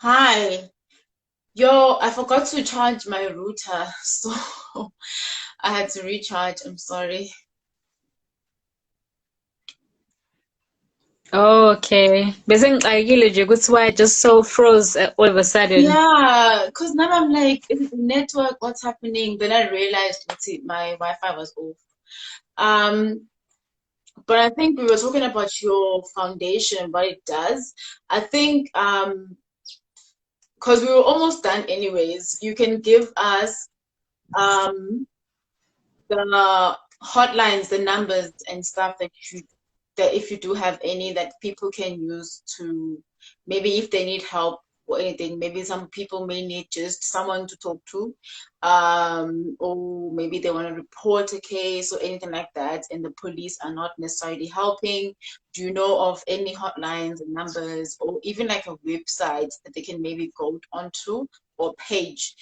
Hi. Yo, I forgot to charge my router, so I had to recharge. I'm sorry. Oh, okay. Besengixakile nje ukuthi why it just so froze all of a sudden. Yeah, because now I'm like, is it the network? What's happening? Then I realized my Wi-Fi was off. Um, but I think we were talking about your foundation, what it does. I think because we were almost done anyways, you can give us um the hotlines, the numbers and stuff that if you do have any that people can use to maybe if they need help or anything, maybe some people may need just someone to talk to, or maybe they want to report a case or anything like that, and the police are not necessarily helping. Do you know of any hotlines and numbers, or even like a website that they can maybe go onto, or page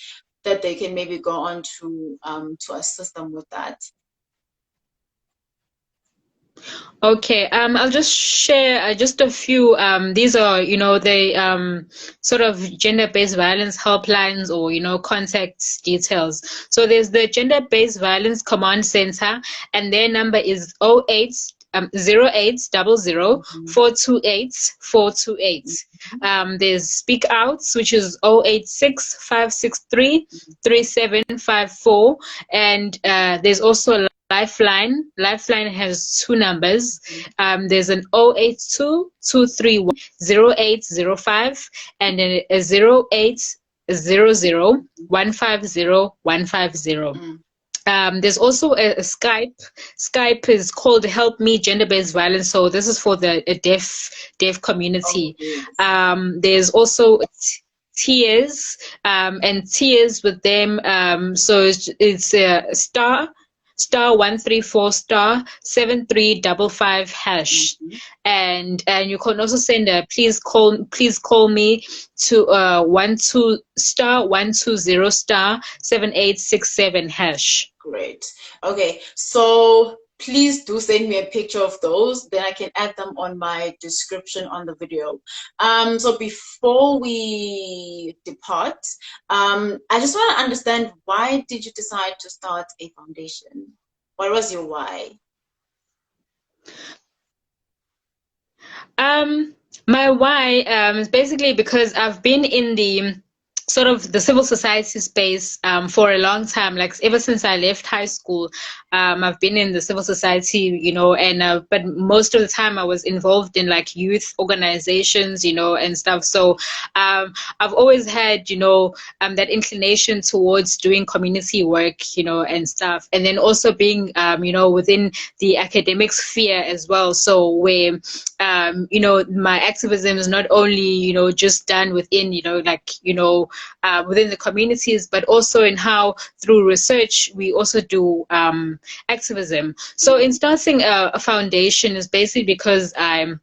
that they can maybe go on to assist them with that? Okay, I'll just share just a few. These are, the sort of gender-based violence helplines or, contact details. So there's the gender-based violence command center, and their number is 0800 Mhm. 428 428. There's Speak Outs, which is 086 563 3754, and there's also Lifeline. Lifeline has two numbers. There's an 082 231 0805 and a 0800 150 150. Mm. There's also a Skype. Skype is called Help Me Gender-Based Violence. So this is for the deaf Oh, community. yes. There's also Tears, and Tears with them. So it's a star 134 star 7355 hash, Mhm. and you can also send a please call me to 120 star 7867 hash. Great. Okay, so please do send me a picture of those, then I can add them on my description on the video. So before we depart, I just want to understand, why did you decide to start a foundation? What was your why? Um, my why is basically because I've been in the sort of the civil society space for a long time. Like ever since I left high school, I've been in the civil society, and but most of the time I was involved in like youth organizations, and stuff. So I've always had, that inclination towards doing community work, and stuff, and then also being, within the academic sphere as well. So where my activism is not only, just done within, within the communities, but also in how through research we also do activism. So in starting a foundation is basically because I'm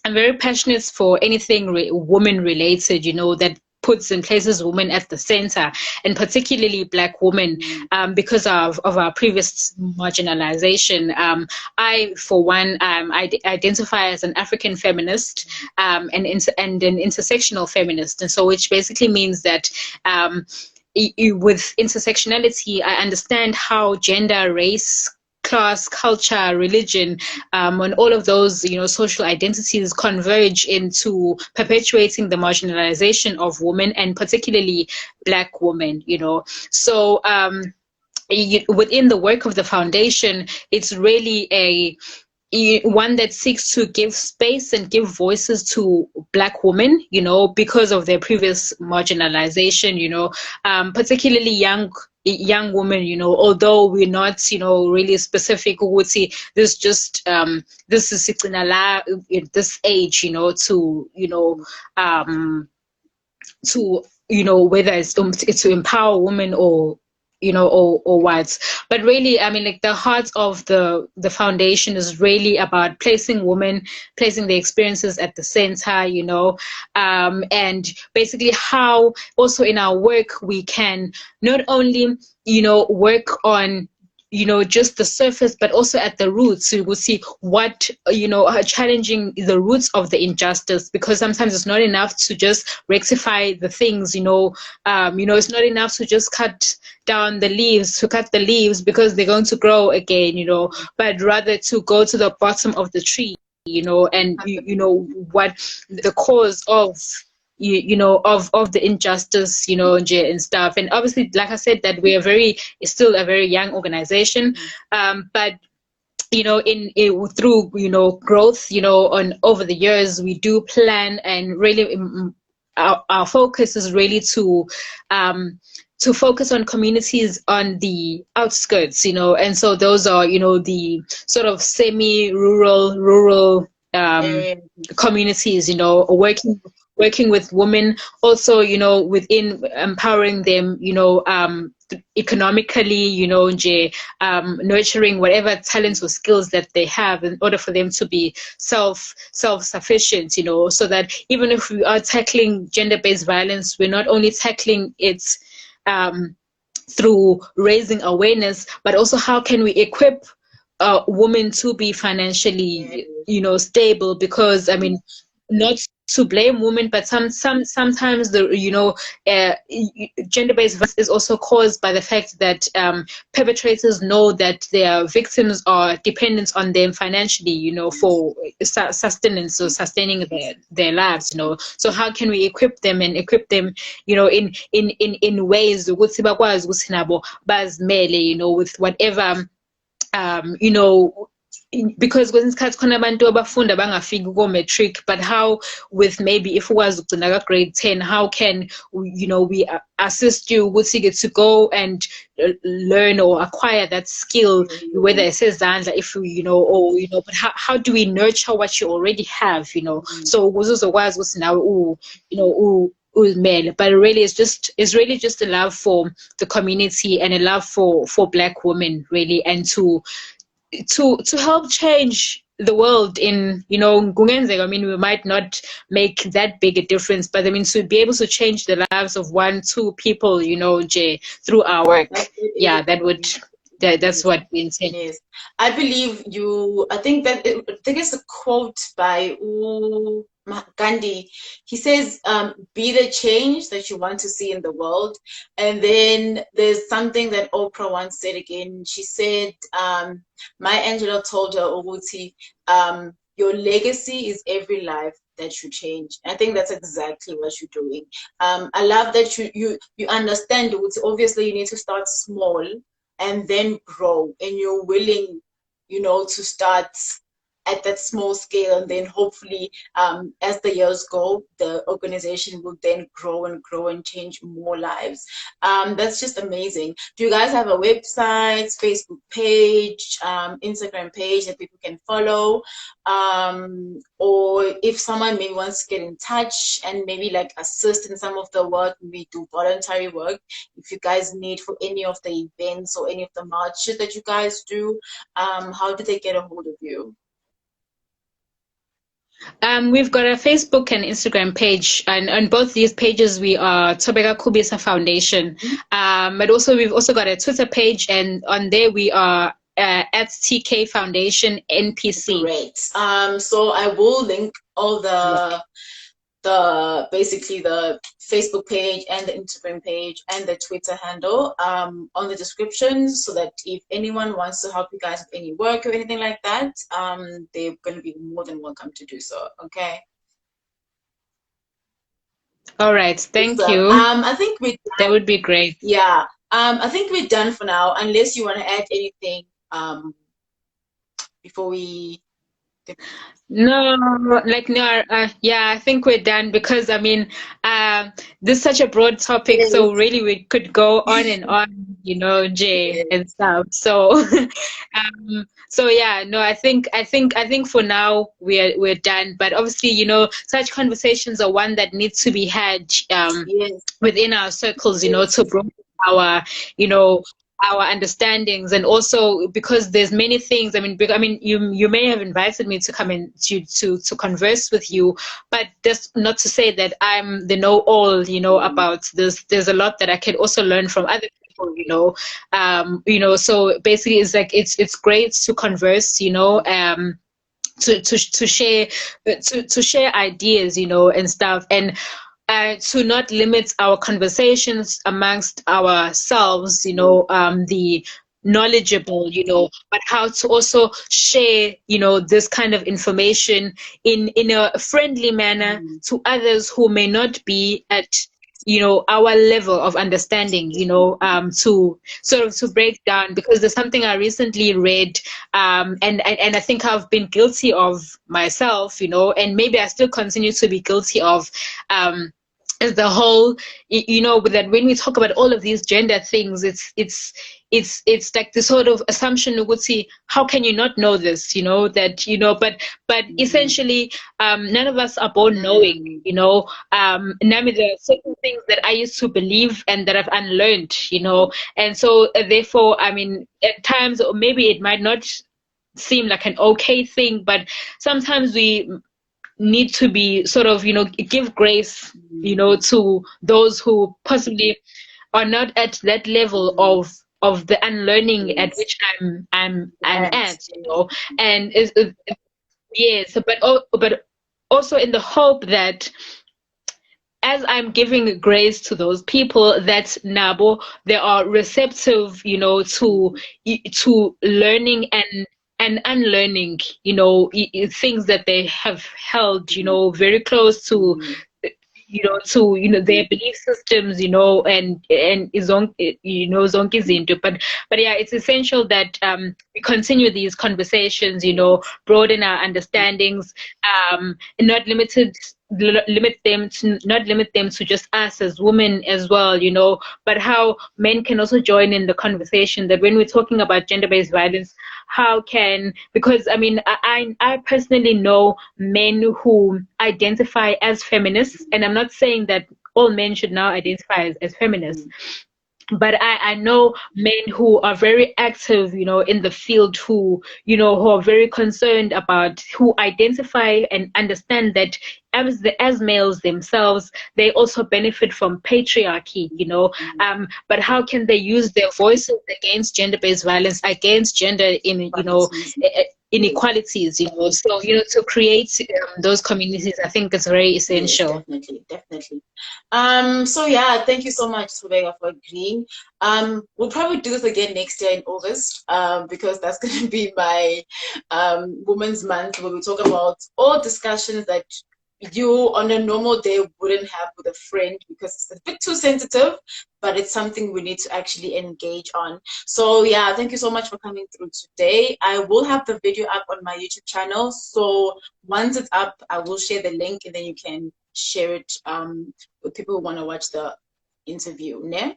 very passionate for anything woman related, that puts and places women at the center, and particularly Black women, Mm. because of our previous marginalization. For one, I identify as an African feminist, and an intersectional feminist, and so which basically means that with intersectionality, I understand how gender, race, class, culture, religion, and all of those, social identities converge into perpetuating the marginalization of women, and particularly Black women. So within the work of the foundation, it's really one that seeks to give space and give voices to Black women, because of their previous marginalization, particularly young women, although we're not, really specific ukuthi this is at this age, um to, whether it's to empower women, or or what. But really, I mean, like, the heart of the foundation is really about placing the experiences at the center, and basically how also in our work we can not only, work on just the surface, but also at the roots. So we'll see what, are challenging the roots of the injustice, because sometimes it's not enough to just rectify the things, it's not enough to just cut the leaves because they're going to grow again, but rather to go to the bottom of the tree, and what the cause of of the injustice, and stuff. And obviously, like I said, that we are still a very young organization, but through growth, on over the years, we do plan, and really our focus is really to focus on communities on the outskirts, and so those are the sort of rural communities, working with women, also within empowering them, economically, nurturing whatever talents or skills that they have in order for them to be self-sufficient, so that even if we are tackling gender-based violence, we're not only tackling it through raising awareness, but also how can we equip women to be financially, stable, because not to blame women, but sometimes the gender-based violence is also caused by the fact that perpetrators know that their victims are dependent on them financially, for sustenance or sustaining their lives, So how can we equip them in ways ukuthi bakwazi ukuthi nabo bazimele, with whatever because kwesinye isikhathi khona abantu abafunda bangafiki ko-matric, but how, with maybe if ukwazi ukugcina ka-grade 10, how can we assist you ukuthi to go and learn or acquire that skill, whether it's ezandla, if but how do we nurture what you already have, so ukuze uzokwazi ukuthi nawe but really it's really just a love for the community and a love for Black women, really, and to help change the world in, kungenzeka, we might not make that big a difference, but to be able to change the lives of 1-2 people, through our work. Yeah, that's what we intend. Yes. I believe I think it's a quote by Gandhi. He says, be the change that you want to see in the world. And then there's something that Oprah once said again. She said, Maya Angelou told her, Oguti, your legacy is every life that you change. I think that's exactly what you're doing. I love that you understand, obviously you need to start small and then grow, and you're willing, to start at that small scale, and then hopefully as the years go, the organization will then grow and change more lives. That's just amazing. Do you guys have a website, Facebook page, Instagram page that people can follow? Or if someone maybe wants to get in touch and maybe like assist in some of the work, we do voluntary work, if you guys need for any of the events or any of the marches that you guys do, how do they get a hold of you? We've got a Facebook and Instagram page, and on both these pages we are Tobeka Kubisa Foundation. But also we've also got a Twitter page, and on there we are at TK Foundation NPC. Great. So I will link all basically the Facebook page and the Instagram page and the Twitter handle on the description, so that if anyone wants to help you guys with any work or anything like that, they're going to be more than welcome to do so. Okay. All right. Thank you. I think that would be great. Yeah. I think we're done for now, unless you want to add anything before we. No, I think we're done, because this is such a broad topic, yes. So really we could go on and on, Jay, yes. And stuff. So I think for now we're done. But obviously, such conversations are one that needs to be had yes. within our circles, to broaden our understandings, and also because there's many things. You may have invited me to come in to converse with you, but that's not to say that I'm the know-all, about this. There's a lot that I can also learn from other people, so basically it's like it's great to converse, to share to share ideas, and stuff, and to not limit our conversations amongst ourselves, the knowledgeable, but how to also share, this kind of information in a friendly manner to others who may not be at, our level of understanding, to sort of to break down, because there's something I recently read, and I think I've been guilty of myself, and maybe I still continue to be guilty of, is the whole, that when we talk about all of these gender things, it's like the sort of assumption we would see, how can you not know this, that, but essentially, none of us are born knowing, Nami, there are certain things that I used to believe and that I've unlearned, and so therefore, I mean, at times, or maybe it might not seem like an okay thing, but sometimes we need to be sort of, give grace, to those who possibly are not at that level of the unlearning at which I'm at, and yes, but also in the hope that as I'm giving grace to those people, that Nabo, they are receptive, to learning and unlearning, things that they have held, very close to, to, their belief systems, and zonke izinto. But yeah, it's essential that we continue these conversations, broaden our understandings, and not limit them to just us as women as well, but how men can also join in the conversation, that when we're talking about gender-based violence, how can, because I mean, I personally know men who identify as feminists, and I'm not saying that all men should now identify as feminists, but I know men who are very active, in the field, who, who are very concerned about, who identify and understand that as males themselves, they also benefit from patriarchy, but how can they use their voices against gender-based violence, against gender inequalities, so, to create those communities, I think it's very essential. Yes, definitely. So yeah, thank you so much, Subega, for agreeing. We'll probably do this again next year in August, because that's going to be my Women's Month, where we talk about all discussions that you on a normal day wouldn't have with a friend, because it's a bit too sensitive, but it's something we need to actually engage on. So yeah, thank you so much for coming through today. I will have the video up on my YouTube channel, so once it's up, I will share the link, and then you can share it with people who want to watch the interview. Ne?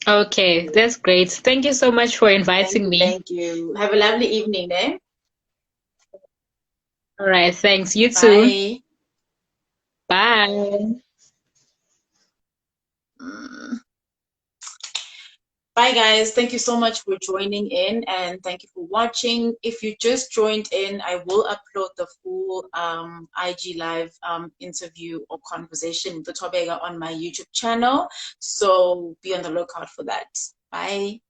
Okay, that's great. Thank you so much for inviting me. Thank you. Have a lovely evening, ne? All right, thanks. You too. Bye. Bye. Bye, guys. Thank you so much for joining in, and thank you for watching. If you just joined in, I will upload the full IG live interview or conversation with the Tobega on my YouTube channel. So be on the lookout for that. Bye.